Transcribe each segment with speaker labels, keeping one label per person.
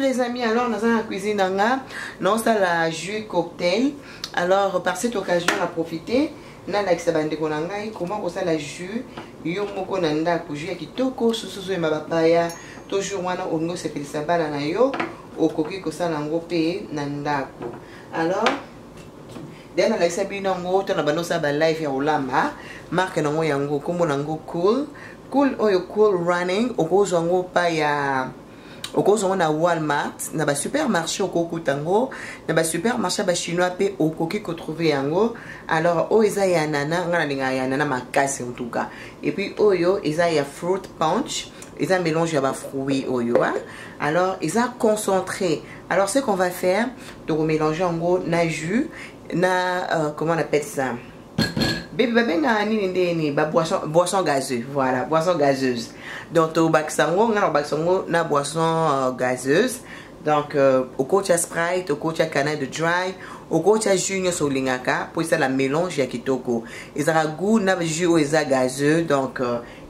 Speaker 1: Les amis, alors dans la cuisine non ça la jus cocktail. Alors par cette occasion on a profité na la kisabande konangai comment ça la jus yo moko nanda ko jus kitoko sususu ma papaya toujours wana ongo sepelisa bana na yo okoki ko sala ngo pe nanda ko. Alors dena la kisabina ngo to na banosa ba life ya ulama marque nango yango kombo nango cool oyo cool running okozo ngo pa ya okozo na Walmart na ba supermarché okoko tango na ba supermarché ba chinois pe okoki ko trouver yango. Alors o eza ya nana ngana linga ya nana makasi en tout cas, et puis oyo eza ya fruit punch, eza mélange ya ba fruits oyo hein? Alors eza concentré. Alors ce qu'on va faire donc mélanger en gros na jus na comment on appelle ça, boisson gazeuse, voilà, boisson gazeuse. Donc au baksango na boisson gazeuse. Donc au coach Sprite, au coach canne de dry, au coach junior solingaka pour ça la mélange ya kitoko. Et ça a goût na jus au gazeux, donc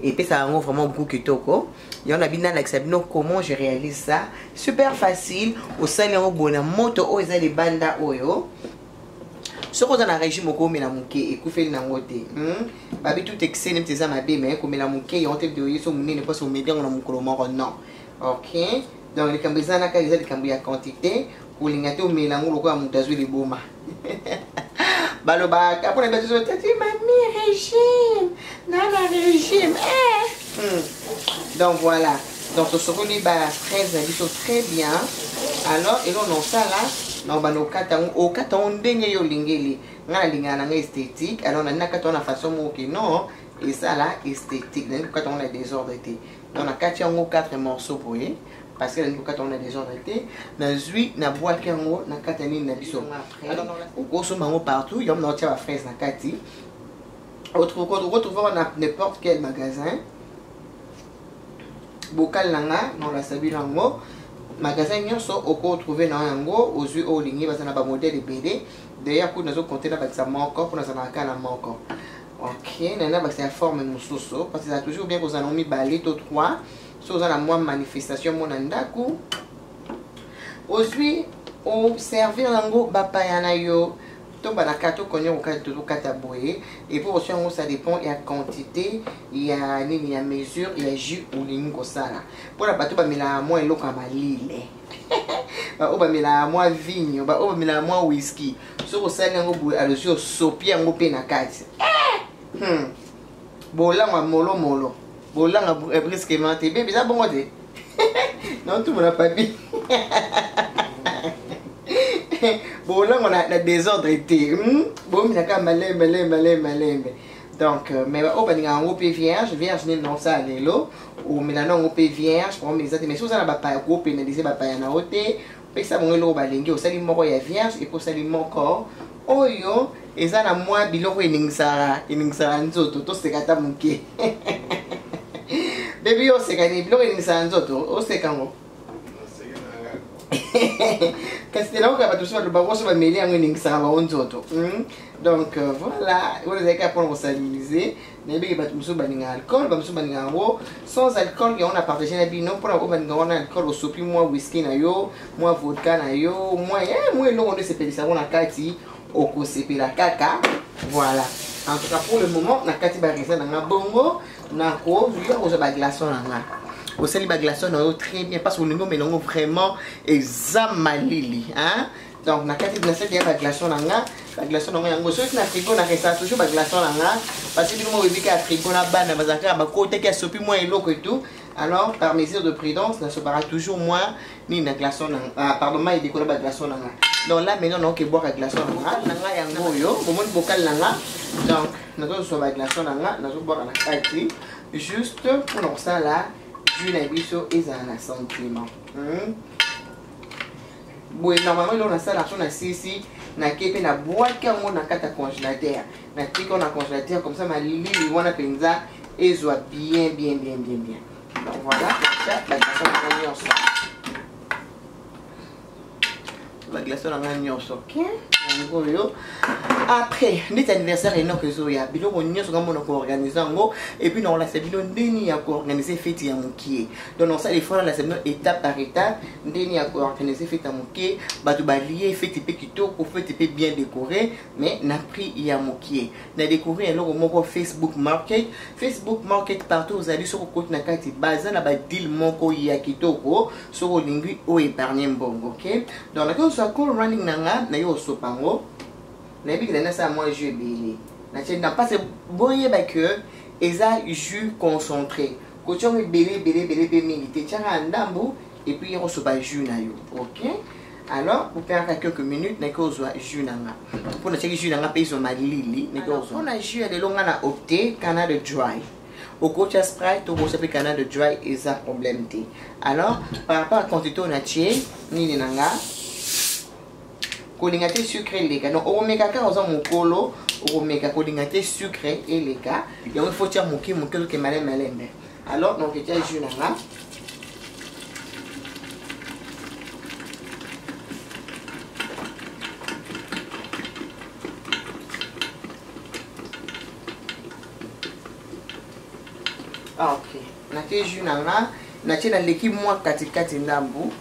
Speaker 1: et puis ça a vraiment goût kitoko. Il y en a bien avec ça. Comment je réalise ça? Super facile. Au sali en bona moto au les banda oyo. Ce qu'on a dans régime au comme la mouke et koufé na ngote babi tout excès nem teza mabe mais comme la mouke et on te de yeso mune ne pas se médian na mukolo moko non. OK, donc les cambizana ka les cambi à quantité pour lingato melango loko mutazwi le boma baloba ka pour les besoins tati mami régime nana régime donc voilà, donc ce qu'on les bas très bien. Alors et on ça là non bah nos katang au katang dengue yo lingeli ngana lingana nga esthétique. Alors on a katang na façon mo que non et ça là esthétique donc quand on a désordre on a quatre morceaux pour y parce que quand on a désordre na zui na bois kango na katani na biso. Alors au grosso mango partout yom na tia fraise na kati retrouver dans n'importe quel magasin bocal langa non la sabi lango magasin nyonso oko trouver na yango ozui o lingi bazana ba modèle BD d'ailleurs pour nazo compter na ba ça moko pour nazo na kala moko. OK nana ba c'est forme mususu parce que ça toujours bien que ça non mi balé to 3 so za la moi manifestation mon ndaku ozui o servir lango ba payana yo to ba na kato konyo ko kato to kata boye et pour aussi ça dépend il y a quantité il y a il y a mesure il y a jus ou lingi ko sala pour la bato ba mela moi eloko ya malile ba o ba mela moi vigno ba o ba mela moi whisky so ko sala ngo boye alosio sopi yango pe na kati bolanga molo bolanga brusquement te bébé ça bon de non tout mon a pas bien bolanga na désordre été bon mi ka malembe. Donc mais au baninga ngo pe vierge non ça lelo ou milano ngo pe vierge pour mes mais so ça na ba pa ko pénaliser ba pa na ote pe ça bon lo ba lingi o sali moko ya vierge et pour sali moko oyo eza na mwa biloko eningsara nzoto to sekata muke bébé yo sekani biloko eningsara nzoto o sekango kasi là on va tout ça le baron va mêler en eningsara ba nzoto. Donc voilà, vous avez qu'à prendre stabiliser mais bien que tout ça baninga alcool ba muso baninga ngo sans alcool on a partagé la bino pour la baninga on a alcool au sopi moi whisky na yo moi vodka na yo moi lo on de se pelisa on a kati au CP la caca. Voilà, en tout cas pour le moment na kati barisa na bongo na ko vu on ba glaçon na au sel ba glaçon na très bien parce que nous mélangeons vraiment examalili hein. Donc na kati glaçon dia ba glaçon na ba glaçon na yango so na frigo na resta toujours ba glaçon na parce que nous mo bibika frigo na bana bazaka ba côté ki sopi moi eloko et tout Alors, par mesure de prudence, ne se barra toujours moins ni na glaçon. Pardon, moi, il décolle pas glaçon. Donc là, maintenant, on peut boire un glaçon. Nanga yango yo, au moins bocal nanga. Donc, nous avons soit glaçon nanga, nous avons boire un kati. Juste pour ça là, jus na biso et un sentiment. Bon, normalement, on a ça l'argent na sisi. Na kepe na boîte yango na kata congélateur. Na tiko na congélateur comme ça, ma lili wana penza et soit bien. Donc voilà, ça, la glaçon na nyonso. La glaçon na nyonso, ok? Après, notre anniversaire est notre zoya. Bilo on nyonso comme on organiser ngo et puis non là c'est bilo ndeni ya ko organiser fête ya mukie. Donc ça les fois là c'est étape par étape, ndeni ya ko organiser fête ya mukie, ba to ba lier fête pe kitoko, fête pe bien décoré, mais na prix ya mukie. Na découvrir alors moko Facebook Market partout vous allez sur compte na kati baza na ba deal moko ya kitoko, sur lingui o épargner mbongo, OK? Donc là que soit call running nanga na yo sopango. Na bi que ça moi jus belé. Na tiens pas c'est boye ba que eza jus concentré. Ko tchongi belé milité tchanga ndambu et puis on se ba jus na yo. OK? Alors pour faire quelques minutes na ko zo jus nanga. Pour na tcheki jus nanga pe zo malili na ko zo. On a jus de longa na opté canal de dry. Au coach à Sprite, au coach à canal de dry et ça problème té. Alors par rapport à quantité on a tché ni nanga kolingate sucré les gars. Donc on met caca aux hommes mokolo, on met caca kolingate sucré et les gars. Et on faut tirer moki que malem. Alors donc il y a jus là. OK. Na te jus là, na te na l'équipe moi katikati ndambu.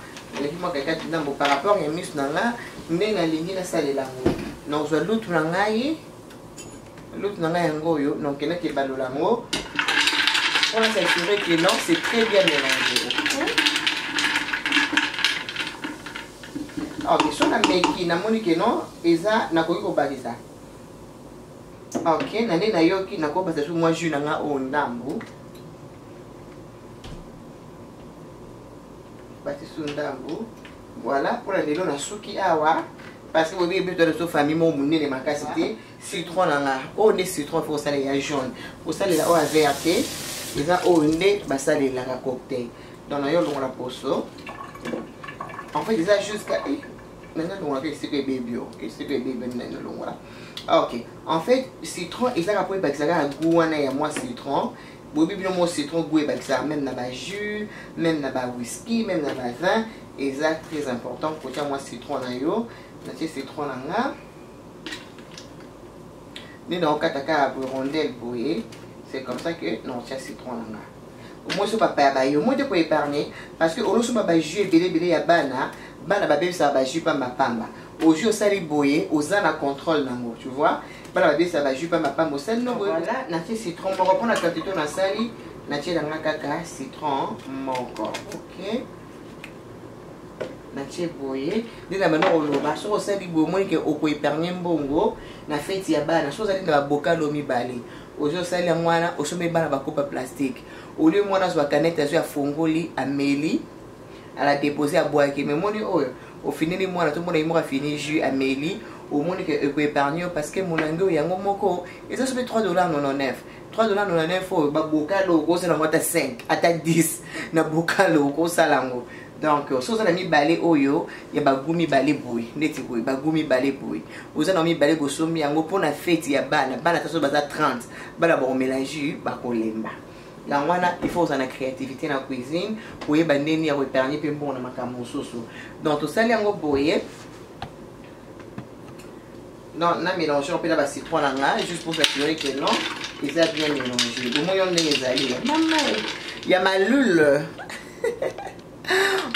Speaker 1: L'équipe moi katikati ndambu par rapport à mis nanga. Ndenge alingi na salela ngo na ozwa lutu na ngai yango yo donc na ke balola ngo on a s'assurer que non c'est très bien mélangé. OK so na meki na moni que non eza na koki ko bakisa. OK na nde na yoki na ko basa su moi jus na nga o ndambu bati su ndambu. Voilà, pour la délo na suki awa parce que vous avez besoin de cette famille mon mouni les macacité citron nanga oh ne citron faut ça les jaune pour ça les la au vert et ça au ne bah ça les la cocktail dans la yo la poso en fait déjà jusqu'à maintenant on a fait c'est bébé bio et c'est bébé maintenant voilà. OK en fait citron et ça après bah ça a goût na ya moi citron bobi bien moi citron goût bah ça même na ba jus même na ba whisky même na ba vin. Et ça très important pour dire moi citron na yo na citron nanga ni na okataka rondelle boye c'est comme ça que non tia citron nanga au moins ce papa ba yo moi de pour épargner parce que on so ba jus belé ya bana ba bébé ça ba jus pamba au jus sali boye aux na contrôle nango tu vois ba bébé ça ba jus pamba au sel non voilà na citron on va prendre la quantité na sali na tia nanga kaka citron moko. OK na boye nde na bana oloba so osali boye ke oko épargner mbongo na fête ya bana so osali na bokalo mibale ozo sali mwana osome bana bakopa plastique au lieu mwana zo canette azo ya fongoli ameli ala déposer à boire ke mais moni oyo au finili mwana tout mona imora fini jus ameli au monde que oko épargner parce que monango yango moko et ça se fait $3.99 $3.99 ba bokalo ko sala ngota 5 ata 10 na bokalo ko salango. Donc so za na mibale oyo ya bagumi bale boy neti boy bagumi bale boy oza na mibale gosomi yango pona fête ya bana taso baza 30 bana ba mélanger ba kolemba ngwana il faut na créativité na cuisine pour yeba ndeni ya épargner pe bon na makambo soso. Donc to sali yango boye non na mélanger on peut la citron là juste pour s'assurer que non ils a bien mélangé au moins on les ali maman ya malule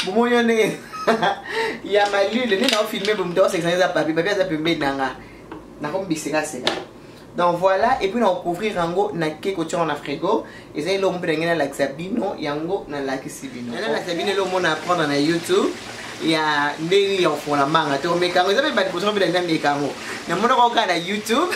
Speaker 1: bon moi il y a malule ni na filmer pour me dire c'est ça papier ça peut mettre na comme bisera c'est là. Donc voilà et puis on va couvrir yango na keko tchon na frigo et ça lo mprenga la sabino yango na la kisibino na sabino lo mona prendre na YouTube ya ndeli en fond la manga to me kango ça peut pas poser dans les kango na mona ko na YouTube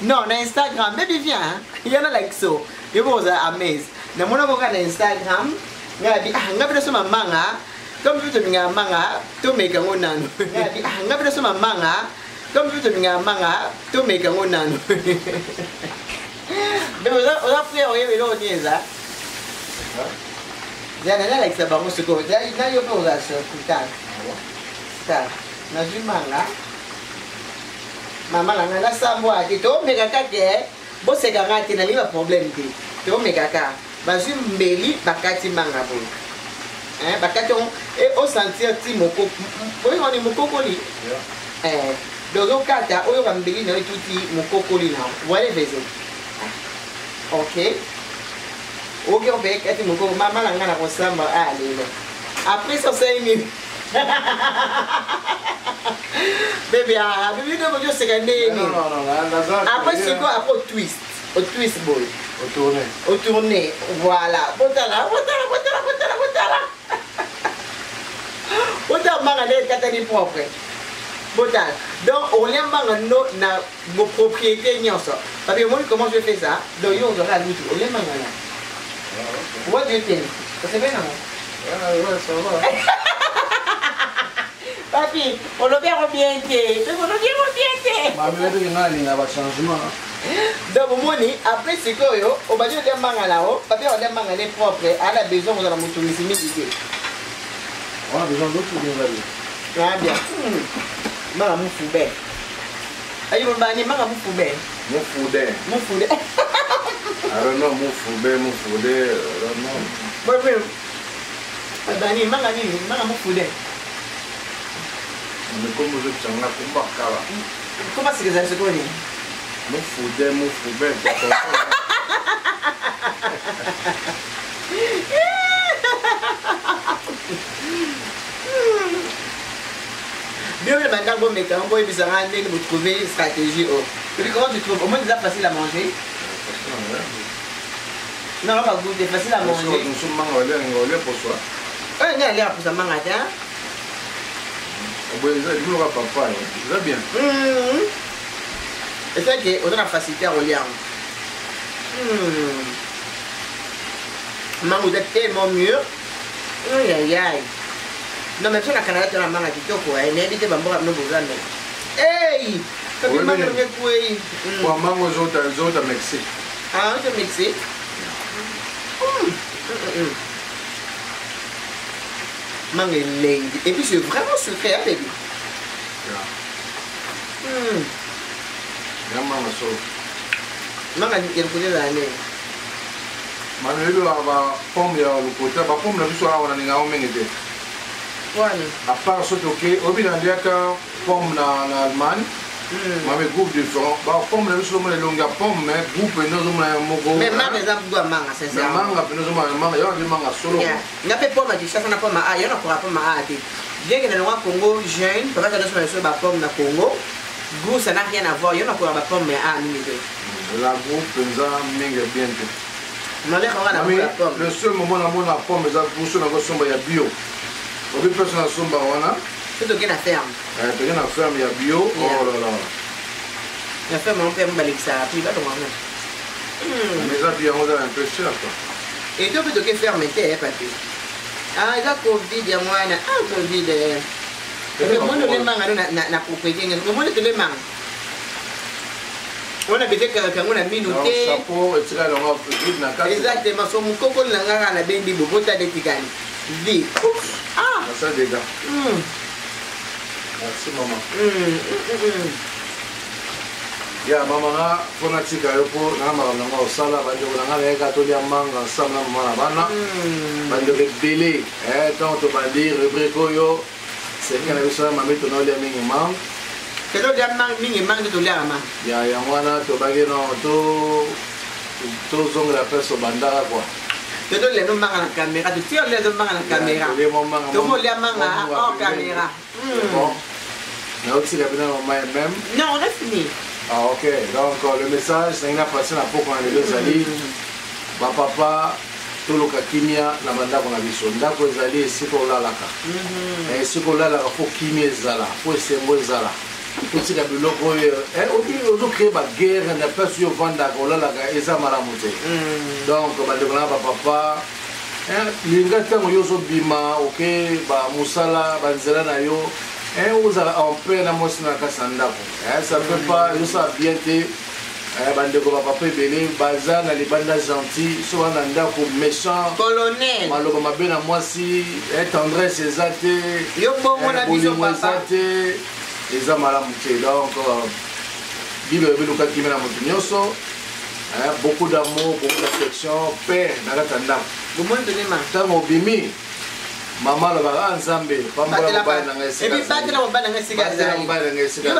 Speaker 1: non na Instagram baby viens il y en a like so you was amazed na mona ko na Instagram ngabi ngabi so manga comme tu te minga manga to meka ngonano ngabi ngabi so manga comme tu te minga manga to meka ngonano mais on a pris on est là nieza jana na like sabango siko na yo pe oza so kuta ta na jumanga mama nga na sambo ati to meka kake bo se gangati na liba problème te to meka ka bazu mbeli bakati manga bo bakati on et au sentir ti moko oyo ni mokokoli dozo kata oyo mbeli na tuti mokokoli na wale bezo ok on peut kati moko mama nga na kosamba lelo après ça 5 minutes bébé bébé de vous c'est gagné non après c'est quoi après twist boy au tourner voilà botala manga de katani propre botal donc on l'aime manga no na vos propriétés nyonso parce que moi comment je fais ça donc yo on aura l'outil on l'aime manga là what do you think c'est bien non ouais ça va papi on le verra bien changement donc moni après c'est quoi yo on va dire des manga là oh papi on l'aime manga les propre elle a besoin de la motorisme on a besoin d'autres bien ah bien manga mufube ayo bani manga mufube I don't know mufube I don't know bon bani manga nini manga mufube mais comme vous êtes en combat kala comment c'est que ça se connaît mufube bien le matin bon mais quand vous vous trouvez une stratégie et puis comment tu trouves au moins c'est facile à manger non pas goûter facile à manger nous sommes mangolé pour soi on est allé pour ça manger bon ça nous va papa c'est bien et c'est que on a la facilité à relier mango est tellement mûr aïe aïe non mais sur la canada tu as la manga qui toko et n'hésitez pas à me voir hey quand tu manges le couille pour mango zota mixé ah on te mixé mango est et puis c'est vraiment sucré hein baby mango so mango ni quelque l'année Manuel va pomme ya lokota ba pomme na biso awa na ninga o mengete à part ce que au bilan diaka pomme na Allemagne mais groupe différent ba pomme na biso mo le longa pomme mais groupe no zo na moko mais manga za bwa manga sincèrement manga no zo manga yo di manga solo na pe pomme di chasa na pomme a yo na ko pomme a ti bien que na loi Congo jeune peut pas donner sur ba pomme na Congo goût ça n'a rien à voir yo na ko ba pomme a ni la groupe penza menga bien le seul moment où on a pomme les pour la somba il y a bio. On peut personne à somba wana. C'est de quelle ferme? De quelle ferme il y a bio. Oh là là. La ferme on peut me balayer ça puis va tomber. Mais ça bien on a un peu cher quoi. Et tu peux de quelle ferme était papi? Ah il y a Covid il y a moi na Covid. Le monde le manga na propriété le monde le manga. On a besoin que on a minuté. Exactement. Son coco n'a la bendi bobota de tigani. Vite. Ah. Ça déjà. Merci maman. Ya maman fonatika yopo na mama na osala ba ndeko na ngala ka to ya manga sama na mama bana. Ba ndeko belé tant to ba dire rubrique yo c'est que na biso mama to na le mingi mang. Que l'on a mis manque de l'âme. Il y a un to bagino to zong la presse au bandara quoi. Que l'on les noms à la caméra, tu tires les noms à la caméra. Tout le monde les mains en caméra. Bon. Mais aussi la même. Non, on a fini. Ah ok. Donc le message, c'est une passé la peau quand les deux alliés. Ma papa. Toloka kimia na bandako na biso ndako ezali esiko olalaka esiko olalaka fo kimia ezala fo esengo ezala
Speaker 2: Petit biloko ozo créer ba guerre na pas sur vanda ko la eza malamu te. Donc ba de na papa linga tango yo zo bima OK ba musala ba nzela na yo vous allez en paix na mosina kasanda ko. Ça fait pas yo ça bien te bande ko papa belé baza na libanda gentil so na ndako méchant
Speaker 1: colonel
Speaker 2: maloba mabe na mwasi tendresse ezate
Speaker 1: yo bongo na biso papa
Speaker 2: eza malamu te. Donc bible ebeluka kimi na moto nyonso beaucoup d'amour, beaucoup d'affection, paix na kata ndako ntango obimi mama lobaka nzambe pambola mobali na ngai esika
Speaker 1: batela mobali na ngai esika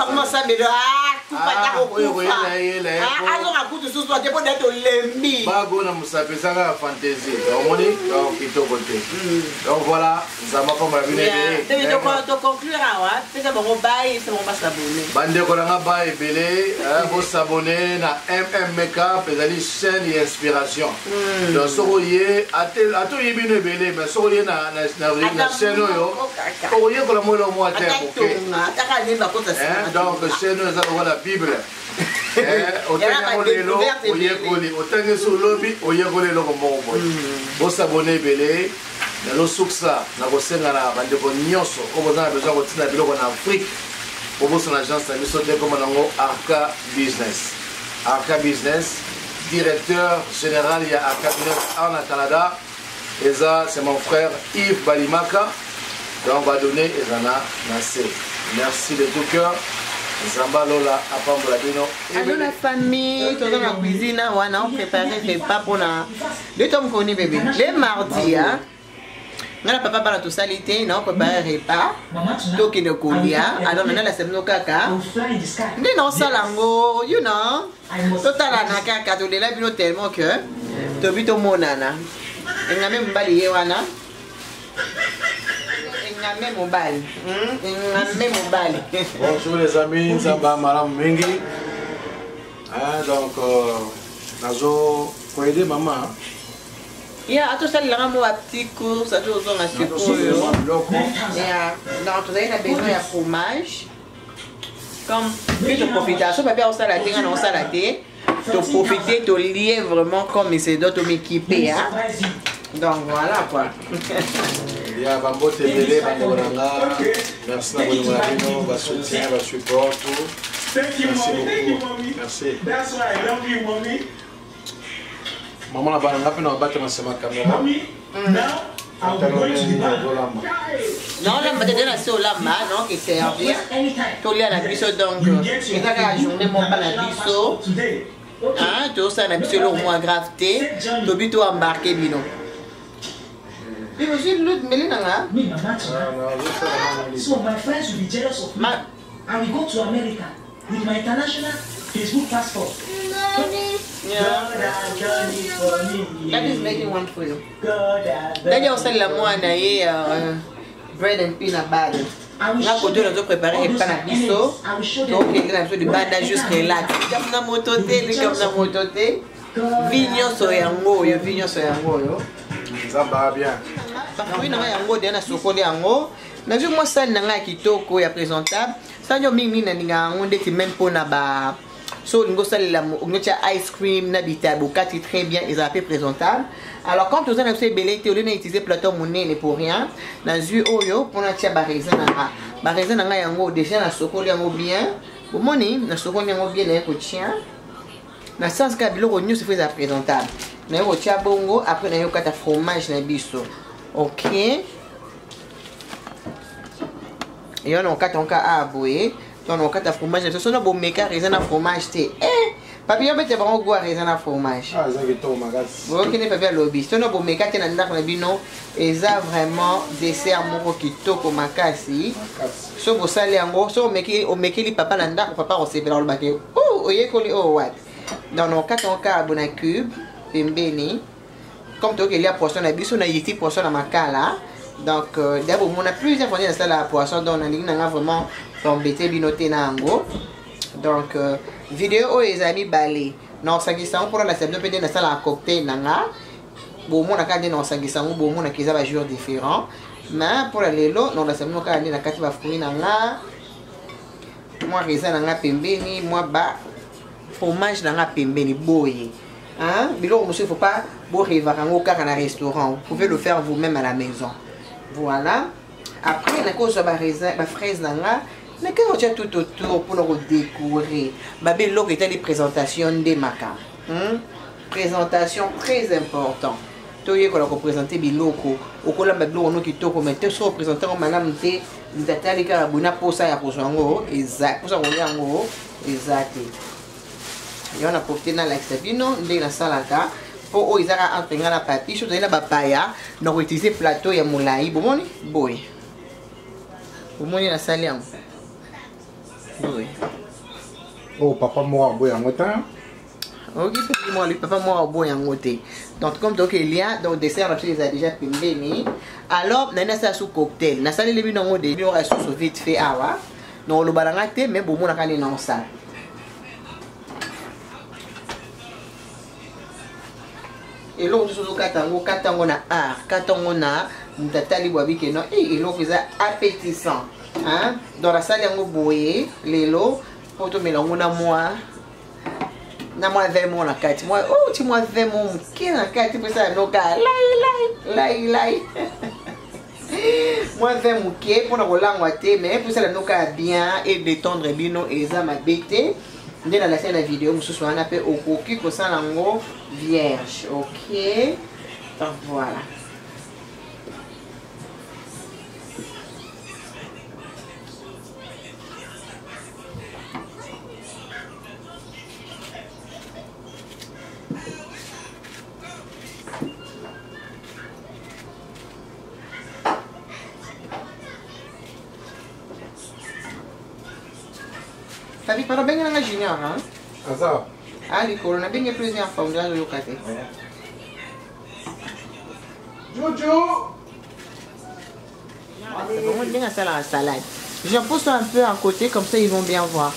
Speaker 2: bagona mosapi ezaka ya fantaisie omoni kitoko te. Donc voilà nzambe apambola bino bandeko na nga ba ebele bosabone na MMK ezali chaîne ya inspiration. Donc soko oye atoyi bino ebele mais soko oye na chaîne oyo oye kola molo mwa te donc chaîne oyo eza lokola bible otango lelo oyekoli otangi so lobi oyekoli eloko moko boye bosabone ebele nalosukisa na kosenga na bandeko nyonso oyo boza na besoin kotina biloko na Afrique bobosa na agence na biso te koma nango Arca Business. Arca Business directeur général ya Arca Business en Canada. Et ça, c'est mon frère Yves Balimaka. Donc, on va donner Ezana Nassé. Merci de tout cœur. Zamba Lola, Apamboladino.
Speaker 1: Allô la famille, tout dans la cuisine, on a préparé des repas pour la. Le temps qu'on est bébé. Les mardis, hein. On a papa par tout salité, on a préparé des repas. Donc, il y a colia. Alors, on a la semaine au caca. Non, ça lango, you know. Total, on a caca, tout de là, tellement que. Tu vis au monana. Ngame mbali yewana ngame mobali ngame mobali.
Speaker 2: Bonjour les amis, nzamba malamu mingi. Donc nazo ko aider maman.
Speaker 1: Ya ato sali la mo petit cours ato zo na siko yo. Ya donc tu as besoin de fromage. Comme plus de profitation papa au salade on salade. De profiter, de lier vraiment comme c'est d'autres m'équiper. Donc voilà quoi.
Speaker 2: Il y a Bambo Tebele, Bamboranga. Merci à vous, votre soutien, votre support, tout. Merci beaucoup. Merci. That's why I love you, mommy. Maman la banane, on va battre ma caméra.
Speaker 1: Non, on va te donner sur la main, non, qui servir. Tout le la biseau donc. C'est ça que la journée, mon pas la biseau. Hein, tout ça, on a biseau le moins graveté. Tu bis tout embarqué, bino. Mais aussi, l'autre, mais là,
Speaker 3: so my friends will be jealous of me. I will go to America with my international Facebook passport.
Speaker 1: Yeah. That is making one for you. D'ailleurs, on sait la moine bread and peanut butter. Là, quand on a préparé les pains à biseau, donc il y a un peu de bada juste relax. Comme dans mon toté, comme dans mon toté. Vignon soyango, yo vignon soyango yo.
Speaker 2: Ça va bien.
Speaker 1: Oui, na yango de na sokoli yango. Na vu moi ça na kitoko ya présentable. Ça yo mingi na ninga ngonde ti même pona ba. So ngo salela ngotia ice cream na bitabo kati très bien ils appellent présentable. Alors quand vous avez fait belé te on a utilisé plateau monene pour rien. Na zu oyo pona tia ba raisin na. Ba raisin na yango déjà na sokoli yango bien. Bon moni na sokoli yango bien na ko tien. Na sens ka biloko nyusi fait présentable. Na yo tia bongo après na yo kata fromage na biso. OK. Et on a kata onka aboye. On a kata fromage. Ça sonne bon meka raisin na fromage te. Papi yo bete bango go raisin na fromage.
Speaker 2: Ah, ça que to magas.
Speaker 1: Bon kene papi lobby. Sonne bon meka te na ndako na bino. Eza vraiment dessert moko kitoko makasi. So bo sali yango, so o mekeli papa na ndako papa osebela lobake. Oh, oyekoli oh what. Dans nos 4 carbone cube, pembeni. Comme tu as la poisson, na biso na yiti poisson na makala. Donc d'abord on a plusieurs fois dans la poisson donc on a vraiment embêté binoté nango. Donc vidéo les amis balé. Non ça qui ça pour la semaine peut dans la cocktail nanga. Bon mon a dans ça qui ça bon mon a qui ça va jour différent. Mais pour les lots non la semaine on a na kati ba fruit nanga. moi raisin nanga pembeni, moi ba fromage nanga pembeni boye. Hein? Bilo monsieur faut pas beau révarango car dans un restaurant. Vous pouvez le faire vous-même à la maison. Voilà. Après la cause ba raisin, ba fraise nanga, mais quand on tout autour pour le décorer. Babé l'eau était les présentations des maca. Présentation très important. Toye ko la représenter biloko. Okola bablo no kitoko mais te so représenter madame te ndatali ka buna posa ya posango exact. Posa ngo exact. On a profité dans l'extérieur, dans la salade, pour qu'ils aient entraîné la papier, sur la papaya, donc utiliser plateau et moulaï. Bon, boy. Bon, la salade. Oui.
Speaker 4: Oh, papa moi boy en autant.
Speaker 1: Ok, moi lui papa moi boy en côté. Donc comme donc il y a donc dessert on les a déjà pembeni. Alors nana ça sous cocktail. Na salé les binongo de on reste sous vite fait awa. Non le balangate mais bon on a quand non ça. Et l'autre chose katango na art, katango na mtatali boabi que non et l'autre c'est appétissant. Hein? Dans la salle yango boye, lelo, pour to melongo na moi. Na moi 20 mois na kati. Moi oh tu moi 20 mois qui na kati pour ça no ka lai. Moi 20 mouké pour na rolangwa te mais pour ça no ka bien et détendre bino et ça m'a bêté. Dans la scène de la vidéo, nous sommes un peu au coquille que ça l'ango vierge, ok. Donc voilà. Tapi para bem na junior, hein?
Speaker 4: Asa.
Speaker 1: Ali corona bem plusieurs fois dans le café.
Speaker 4: Jojo.
Speaker 1: On va ça la salade. J'en pousse un peu à côté comme ça ils vont bien voir.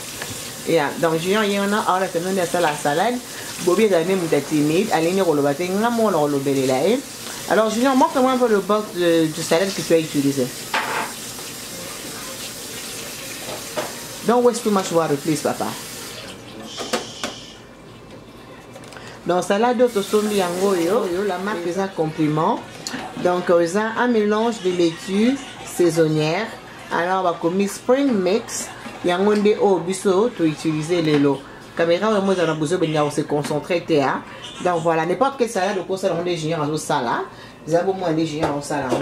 Speaker 1: Et donc junior il y en a alors c'est même ça la salade. Bobby est même timide, aligné au lobaté, ngamo le lobelé là. Alors junior montre-moi un peu le box de salade que tu as utilisé. Don't waste too much water, please, papa. Donc, salade de sombi yango yo, la marque est un compliment. Donc, ils ont un mélange de laitue saisonnière. Alors, on va commis spring mix. Yango de o biso to utiliser les lots. Caméra, moi, on a besoin de se concentrer. Donc, voilà, n'importe quelle salade de course, on a des géants en salade. Vous avez au moins des géants en salade.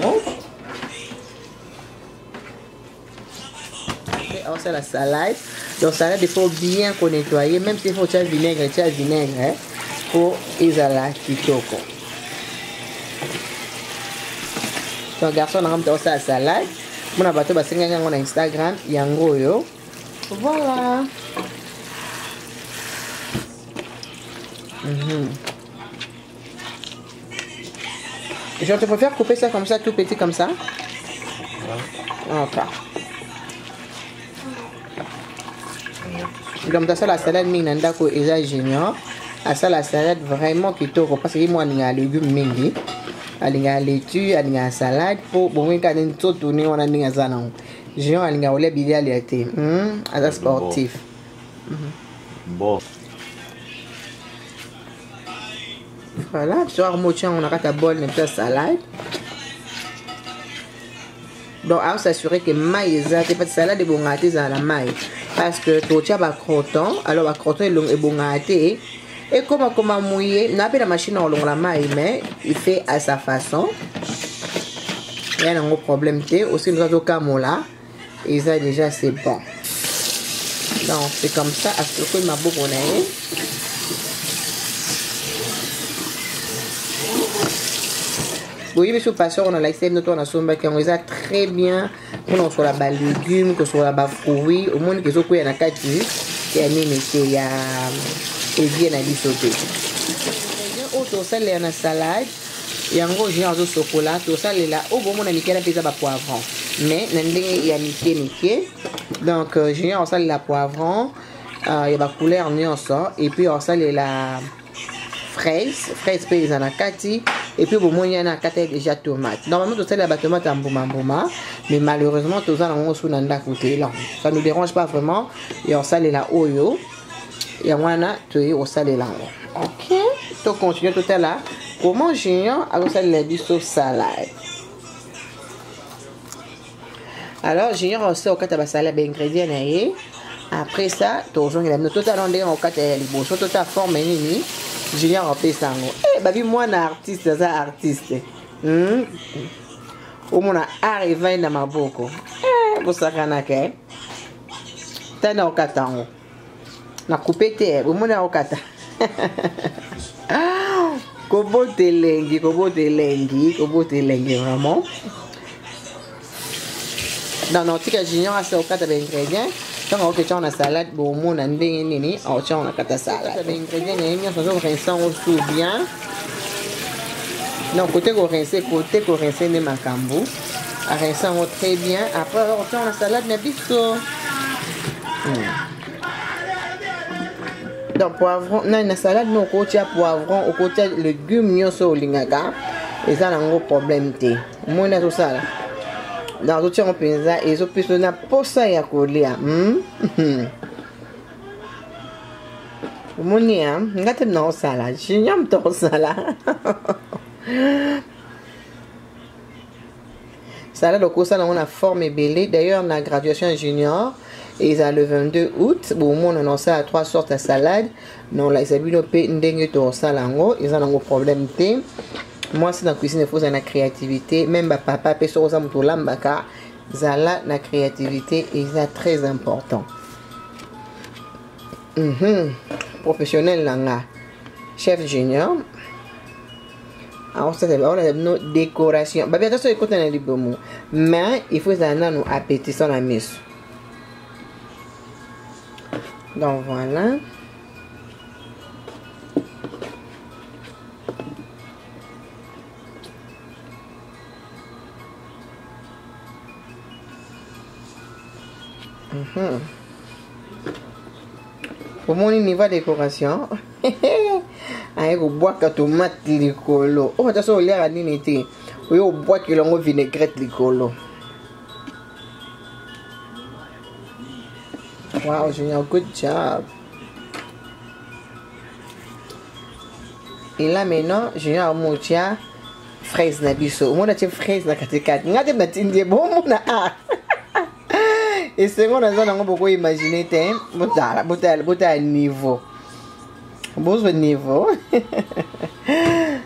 Speaker 1: C'est la salade. Donc salade il faut bien nettoyer, même s'il faut du vinaigre, hein, pour isala kitoko. Donc garçon on a la salade. Mon abato ba senga sur Instagram yango yo. Voilà. Je te préfère couper ça comme ça, tout petit comme ça. Ok. Donc ça la salade minanda ko eza junior. Ça la salade vraiment kitoko parce que moi ninga légumes mingi. Alinga laitue, alinga salade pour bon quand on tout tourner on a ninga zana. Junior alinga ole bilia liate. Asa sportif.
Speaker 2: Bon.
Speaker 1: Voilà, tu as remonté on a ta bol de salade. Donc à s'assurer que maïs c'est pas de salade de bon gâté dans la maïs. Parce que tout ça va croton, alors va croton est bon gâté. Et comment mouiller, n'a pas la machine en long la maille, mais il fait à sa façon. Il y a un gros problème, aussi nous avons camola, et ça déjà c'est bon. Donc c'est comme ça, à ce que ma boucle on a. Oui, mais sur passion, on a l'accès de notre sombre qui on a très bien. On soit la légumes, que soit la fruits, au moins que ce soit y a qui est animé, il y a et bien à sauter. Auto ça les na salade, il y a un gros genre de chocolat, tout ça là. Au bon on a mis qu'elle pizza ba poivron. Mais il y a niqué. Donc j'ai en salle la poivron, il y a la couleur nuance et puis en salle la fraise paysanne à Cathy et puis bon il y en a quatre déjà tomate. Normalement tout ça la tomate en bouma, mais malheureusement tout ça on sous nanda côté là. Ça nous dérange pas vraiment et on sale la oyo. Et on a tout au sale là. OK. To continue tout à l'heure. Comment Junior a salé les bisous salade. Alors Junior aussi au cas de salade ben ingrédients naé. Après ça, toujours il a mis tout à l'endroit au cas de liboso tout à forme nini. Junior a fait ça. Eh babi moi un artiste ça artiste. Au mon arrivé dans ma boko. Vous savez que tana au katango. Na coupé terre, au mon au kata. Kobote lengi vraiment. Dans notre cas Junior a au kata d'ingrédients. Donc on a une salade bon mon andé nini, on a kata salade. Les ingrédients nini sont rincés au bien. Non côté rincé ne macambo. Rincé très bien. Après on a la salade na biso. Donc poivron, na une salade non côté poivron, au côté légumes nyoso lingaga. Et ça n'a pas problème té. Moi na tout ça là. Dans tout on pensa et zo piso na posa ya kolia. Monia, ngate na salade. J'aime ton salade. Salade au cours on a forme belé. D'ailleurs on a graduation junior. Et ça le 22 août, bon on a ça à 3 sortes de salade. Non là ils ont développé ndenge to salango, ils ont un problème té. Moi c'est dans la cuisine il faut la créativité, même papa peut so ça muto lambaka, zala la créativité et ça très important. Professionnel là, chef junior. Alors ça c'est on a nos décorations. Bah bien attention écoute on a des mots. Mais il faut ça nous appétissant la mise. Donc voilà. Pour mon niveau de décoration, avec au bois de tomate licolo. Oh, ça c'est l'air à l'inité. Oui, au bois que l'on vinaigrette licolo. Wow, Junior, good job. Et là maintenant, Junior a motia fraise na biso. Moi, j'ai fraise na katikati. Ngate matindi bon mon a. Et c'est qu'on a ça beaucoup imaginer t'es. Bota niveau. Bon niveau.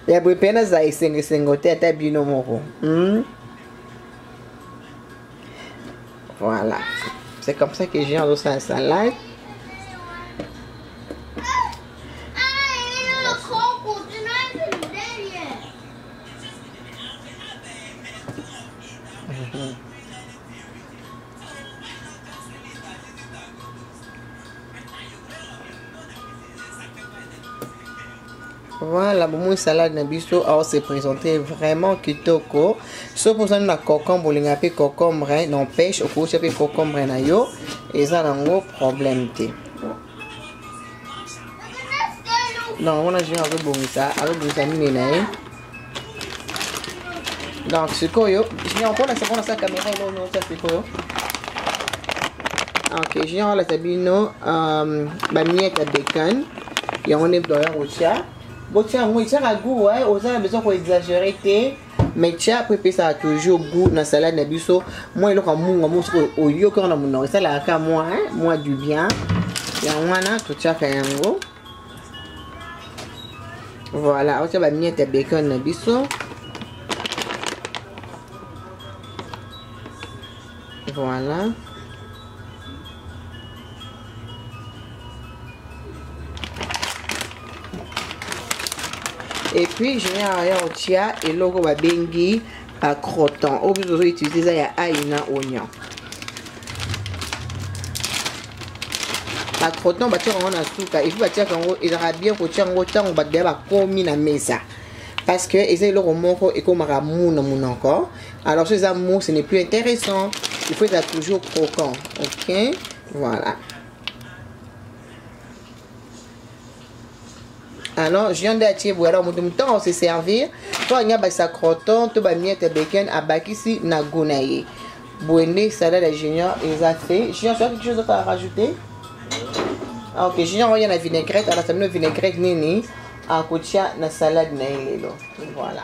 Speaker 1: Ya bwe pena za isengote ata bino moko. Voilà. C'est comme ça que j'ai un dossier à salade. Voilà, bon salade na biso a se présenter vraiment kitoko. Sauf pour ça na concombre linga pe concombre non pêche au coup c'est concombre na yo et ça n'a pas problème té. Non, on a joué avec bon ça, avec bon ça ni na. Donc ce koyo, j'ai encore la seconde sa caméra là non ça c'est koyo. OK, j'ai la tabino ba miette à bacon. Et on est dans le chat. Bon tiens, moi ça a goût ouais, on a besoin pour exagérer té, mais tiens préparer ça a toujours goût dans salade na biso. Moi il comme moi au yo quand on a mon ça la ka moi moi du bien. Ya wana tout ça fait un go. Voilà, on va mettre bacon na biso. Voilà. Et puis je viens à tia et logo va bengi à croton. Au besoin d'utiliser ça ya aïna oignon. À croton ba tia on a souka. Il faut ba tia quand il aura bien ko tia ngo tango ba deba komi na mesa. Parce que essayer le moko et comme mon encore. Alors ces amours ce n'est plus intéressant. Il faut être toujours croquant. OK? Voilà. Alors, je viens d'acheter, voilà, au temps, on se servir. Toi, il y a sa croton, tu vas mettre bacon à bakisi na gonaye. Bonne salade junior, ils a fait. Junior, tu as quelque chose d'autre à rajouter? Ah, ok, junior, il y a la vinaigrette. Alors, ça me vinaigrette nini. À côté, la salade na voilà.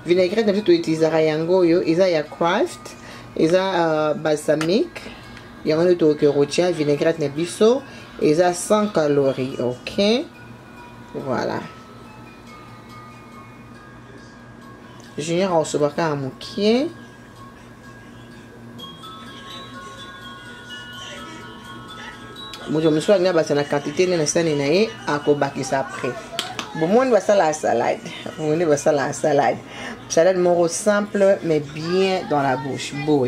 Speaker 1: Vinaigrette, tu utilises yango yo. Ils a craft. Ils a balsamique. Il y a un autre vinaigrette na biso. Ils a 100 calories, ok. Voilà. Junior a reçu un moukier. Je me suis dit que la quantité de la après. Bon, moi, on va la salade. On va la salade. Salade moro simple, mais bien dans la bouche. Beau.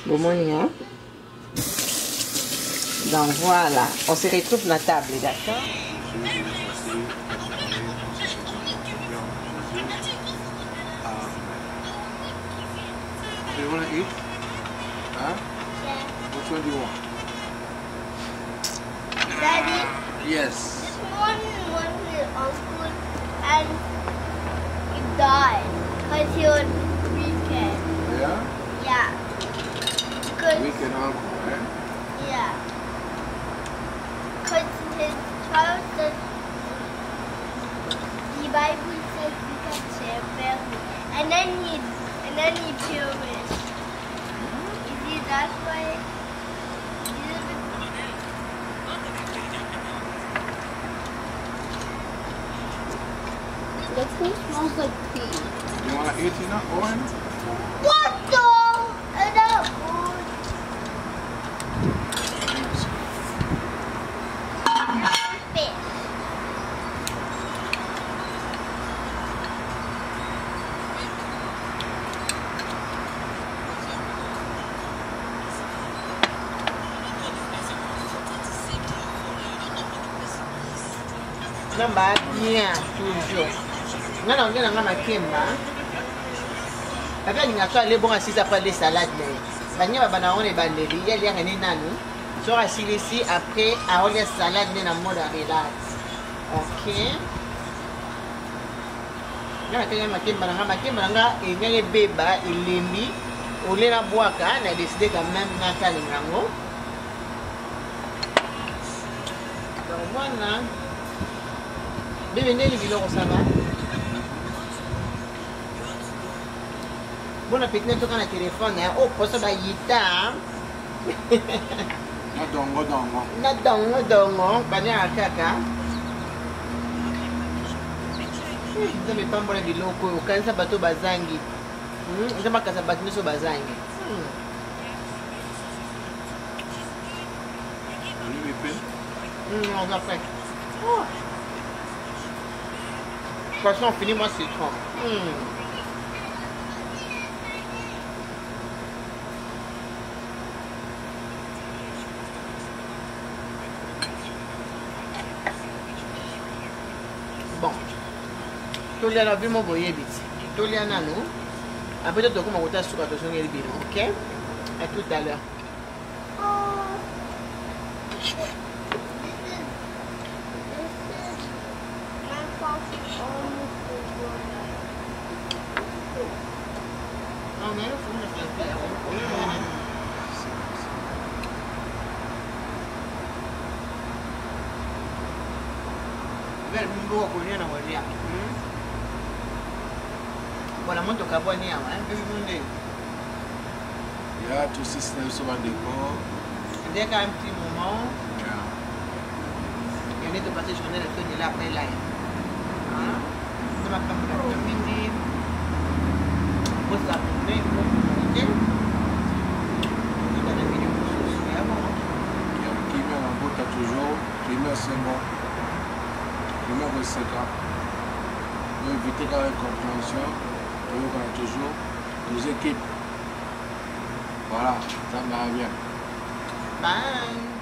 Speaker 1: Bon, moi, donc voilà, on se retrouve à la table, d'accord?
Speaker 4: Do you want to eat? Huh?
Speaker 5: Yeah.
Speaker 4: Which one do you want?
Speaker 5: Daddy,
Speaker 4: Yes.
Speaker 5: this morning was with uncle and he died because he was weekend.
Speaker 4: Yeah?
Speaker 5: Yeah. Because,
Speaker 4: Weekend uncle, right?
Speaker 5: yeah. Because his child says, the Bible says you can share family. And then he perished. You see, that's why the food smells like pee.
Speaker 4: You want to eat enough, Owen?
Speaker 5: What the? Enough food. Fish.
Speaker 1: Namba bien toujours. Non, on vient dans ma kemba. Avec une affaire, les bons assis après des salades. Banya babana on est bandeli. Il y a rien nanu. Sur assis ici après à on les salades na mode relax. Ok. Na kenya makemba nga et ngale beba ilembi. Ole na boaka na décidé quand même na kalingango. Donc voilà. Bébé Nelly Biloro, ça va? Bon appétit, tu as un téléphone. Oh, pour ça, il y a na dongo, banya kaka. Nza me pambola biloko, ukanisa bato bazangi. Nza makasa bato miso bazangi. On va faire. Oh. Poisson fini, moi citron. Bon. Tous les ravis m'ont voyé vite. Tous les nanos. Après, tu as commencé à souper attention au bureau, ok? À tout à l'heure. Voilà, mon toka boni awa,
Speaker 4: Yeah, tout système sur un décor.
Speaker 1: Dès qu'à un petit moment,
Speaker 4: Yeah.
Speaker 1: il y a de passer journée de tout de là après live. Ça va pas me faire midi. Pour ça, mais pour monter. Dans la vidéo, je suis à bon.
Speaker 4: Qui met en botte toujours, qui met c'est bon. Qui met au secret. Pour éviter la incompréhension, toujours nos équipes. Voilà, ça va bien.
Speaker 1: Bye.